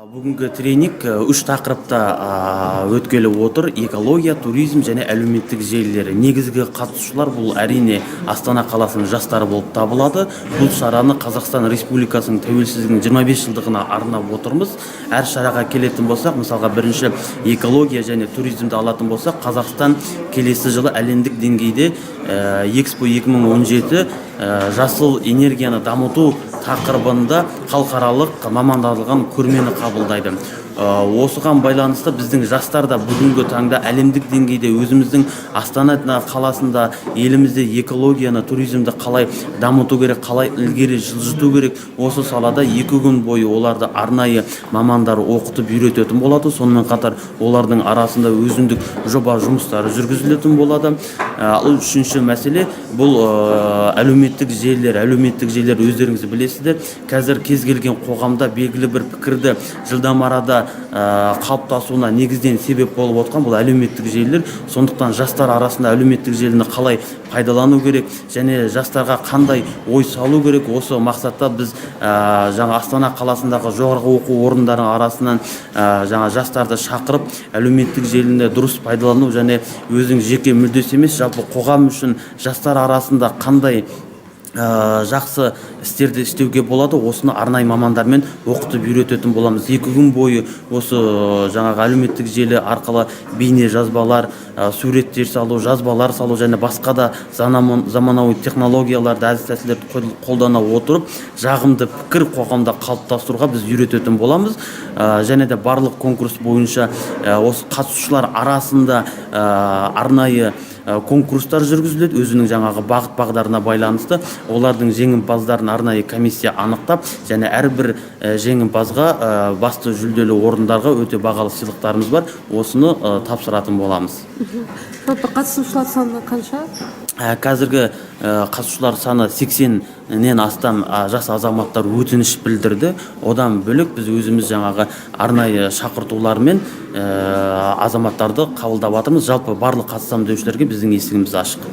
Бүгінгі тренинг үш тақырыпта өткелі отыр: экология, туризм және әлеуметтік желілері. Негізгі қатысушылар бұл әрине Астана қаласының жастары болып табылады. Бұл шараны Қазақстан Республикасының тәуелсіздігінің 25 жылдығына арнап отырмыз. Әр шараға келетін болсақ, мысалға бірінші экология және туризмді алатын болсақ, Қазақстан келесі жылы әлемдік деңгейде Экспо 2017 жасыл энергияны дамыту тақырыбында халықаралық мамандандырылған көрмені қабылдайды. Осыған байланысты біздің жастар да бүгінгі таңда әлемдік деңгейде өзіміздің Астана қаласында, елімізде экологияны, туризмді қалай дамыту керек, қалай ілгері жылжыту керек, осы салада 2 күн бойы оларды арнайы мамандар оқытып үйрететін болады. Сонымен қатар олардың арасында өзіндік жоба жұмыстары жүргізілетін болады. Үшінші мәселе бұл әлеуметтік желілер. Әлеуметтік желілер өздеріңіз білесіздер, қазір кез келген қоғамда белгілі бір пікірді жылдам арада қалыптасуына негізден себеп болып отқан бұл әлеуметтік желілер. Сондықтан жастар арасында әлеуметтік желіні қалай пайдалану керек және жастарға қандай ой салу керек, осы мақсатта біз жаңа Астана қаласындағы жоғарғы оқу орындарының арасынан жаңа жастарды шақырып, әлеуметтік желіні дұрыс пайдалану және өзің жеке мүддесі емес, жалпы қоғам үшін жастар арасында қандай жақсы істерді істеуге болады, осыны арнайы мамандармен оқытып үйрететін боламыз. 2 күн бойы осы жаңағы әлеуметтік желі арқылы бейне жазбалар, суреттер салу, жазбалар салу және басқа да заманауи технологияларды, әдіс-тәсілдерді қолдана отырып, жағымды пікір қоғамда қалыптастыруға біз үйрететін боламыз. Және де барлық конкурс бойынша осы қатысушылар арасында арнайы конкурстар жүргізіледі, өзінің жаңағы бағыт-бағдарына байланысты. Олардың жеңімпаздарын арнайы комиссия анықтап, және әрбір жеңімпазға басты жүлделі орындарға өте бағалы сыйлықтарымыз бар. Осыны тапсыратын боламыз. Жалпы қатысушылар саны қанша? Қазіргі қатысушылар саны 80-нен астам жас азаматтар өтініш білдірді. Одан бөлек біз өзіміз жаңағы арнайы шақыртулармен азаматтарды қабылдап жатырмыз. Жалпы барлық қатысамын деушілерге біздің есігіміз ашық.